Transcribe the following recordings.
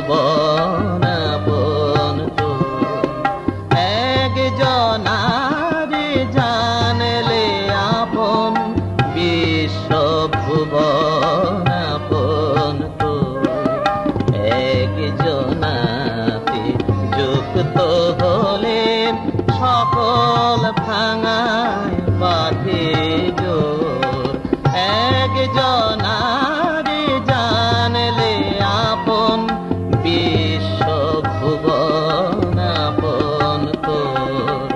ভুবন আপন তোর। একজনারে জানলে আপন বিশ্ব ভুবন আপন তোর। একজনাতে যুক্ত হলে সকল ভাঙায় বাঁধে জোর। একজনারে জানলে আপন বিশ্ব ভুবন আপন তোর।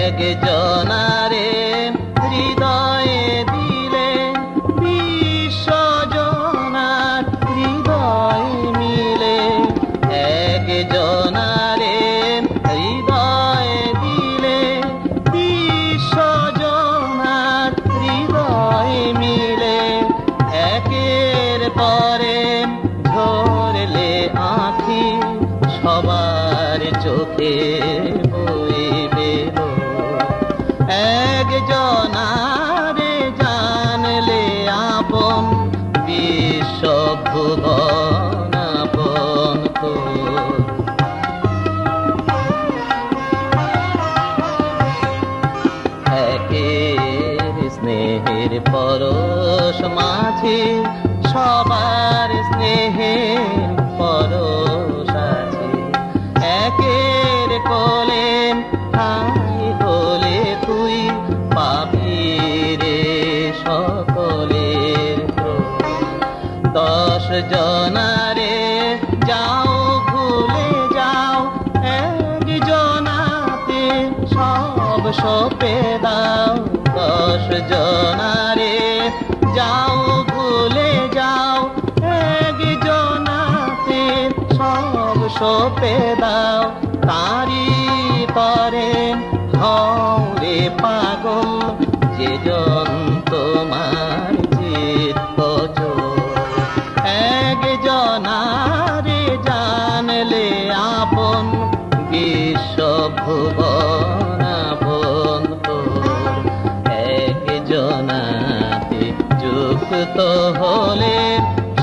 একজনারে হৃদয়ে দিলে বিশ্বজনার হৃদয় মিলে। একজনারে হৃদয় দিলে বিশ্বজনার হৃদয় মিলে। একের পরে ঝরলে আঁখি সবার চোখে বইবে। একজনারে জানলে আপন বিশ্ব ভুবন আপন তোর। একের স্নেহের পরশ মাঝে সবার স্নেহের পরশ আছে। একের কোলে ঠাঁই হলে তুই পাবি রে সকলের ত্রয়। 10 জনারে যাও ভুলে যাও একজনাতে সব সঁপে দাও। 10 জনারে যাও ভুলে যাও একজনাতে সব সঁপে দাও। তারি পরে হও রে পাগল যেজন তোমার চিত্ত চোর। একজনারে জানলে আপন বিশ্ব ভুবন আপন তোর। একজনাতে যুক্ত হলে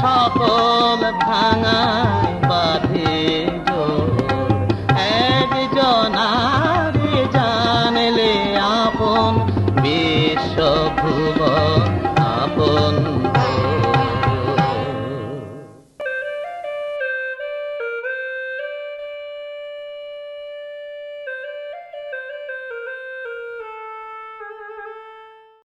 সকল ভাঙায় বাঁধে জোর। একজনারে জানলে আপন বিশ্ব ভুবন